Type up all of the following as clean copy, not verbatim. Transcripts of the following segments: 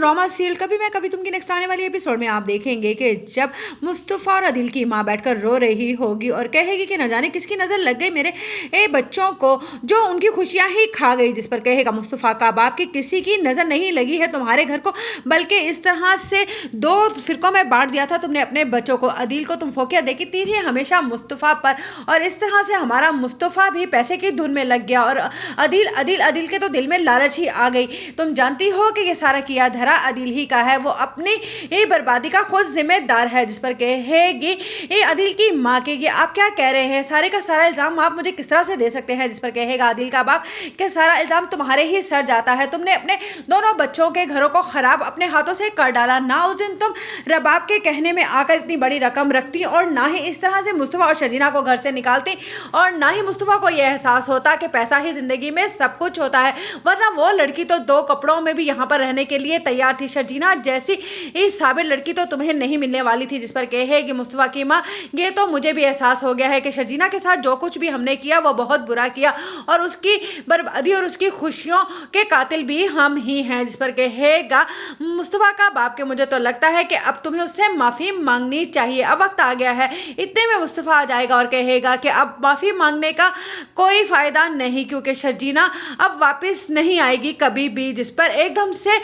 Drama serial कभी मैं कभी तुम की नेक्स्ट आने वाली एपिसोड में आप देखेंगे कि जब मुस्तफ़ा और अदिल की माँ बैठकर रो रही होगी और कहेगी कि न जाने किसकी नज़र लग गई मेरे बच्चों को जो उनकी खुशियां ही खा गई, जिस पर कहेगा मुस्तफ़ा का बाप कि किसी की नज़र नहीं लगी है तुम्हारे घर को, बल्कि इस तरह से दो फिरकों में बांट दिया था तुमने अपने बच्चों को। अदिल को तुम फोकिया देती थी हमेशा मुस्तफ़ा पर, और इस तरह से हमारा मुस्तफ़ा भी पैसे की धुन में लग गया और अदिल अदिल अदिल के तो दिल में लालच ही आ गई। तुम जानती हो कि ये सारा किया धरा अदिल ही का है, वो अपनी ये बर्बादी का खुद जिम्मेदार है। जिस पर कहेगी ये अदिल की माँ के, आप क्या कह रहे हैं, सारे का सारा इल्जाम आप मुझे किस तरह से दे सकते हैं। जिस पर कहेगा अदिल का बाप कि सारा इल्जाम तुम्हारे ही सर जाता है, तुमने अपने दोनों बच्चों के घरों को खराब अपने हाथों से कर डाला। ना उस दिन तुम रबाब के कहने में आकर इतनी बड़ी रकम रखती और ना ही इस तरह से मुस्तफ़ा और शर्जीना को घर से निकालती, और ना ही मुस्तफ़ा को यह एहसास होता कि पैसा ही जिंदगी में सब कुछ होता है, वरना वो लड़की तो दो कपड़ों में भी यहाँ पर रहने के लिए तैयार थी। शर्जीना जैसी इस साबिर लड़की तो तुम्हें नहीं मिलने वाली थी। जिस पर कहेगी मुस्तफ़ा की माँ ये तो मुझे भी एहसास हो गया है कि शर्जीना के साथ जो कुछ भी हमने किया वो बहुत बुरा किया, और उसकी बर्बादी और उसकी खुशियों के कातिल भी हम ही हैं। जिस पर कहेगा मुस्तफ़ा का बाप के मुझे तो लगता है कि अब तुम्हें उससे माफ़ी मांगनी चाहिए, अब वक्त आ गया है। इतने में मुस्तफ़ा आ जाएगा और कहेगा कि अब माफ़ी मांगने का कोई फ़ायदा नहीं, क्योंकि शर्जीना अब वापस नहीं आएगी कभी भी। जिस पर एकदम से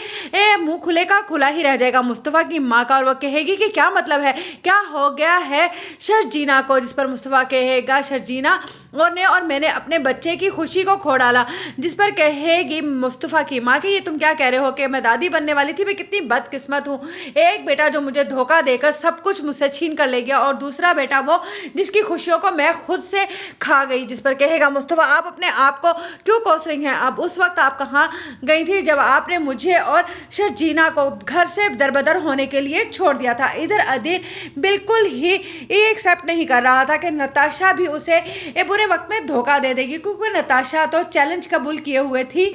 मुंह खुले का खुला ही रह जाएगा मुस्तफ़ा की माँ का, और वो कहेगी कि क्या मतलब है, क्या हो गया है शर्जीना को। जिस पर मुस्तफ़ा कहेगा शर्जीना और मैंने अपने बच्चे की खुशी को खो डाला। जिस पर कहेगी मुस्तफ़ा की माँ कि ये तुम क्या कह रहे हो कि मैं दादी बनने वाली थी, मैं कितनी बदकिस्मत हूँ। एक बेटा जो मुझे धोखा देकर सब कुछ मुझसे छीन कर ले गया, और दूसरा बेटा वो जिसकी खुशियों को मैं खुद से खा गई। जिस पर कहेगा मुस्तफ़ा आप अपने आप को क्यों कोस रही हैं, अब उस वक्त आप कहाँ गई थी जब आपने मुझे और शर्जीना को घर से दरबदर होने के लिए छोड़ दिया था। इधर अदिल बिल्कुल ही एक्सेप्ट नहीं कर रहा था कि नताशा भी उसे बुरे वक्त में धोखा दे देगी, क्योंकि नताशा तो चैलेंज कबूल किए हुए थी।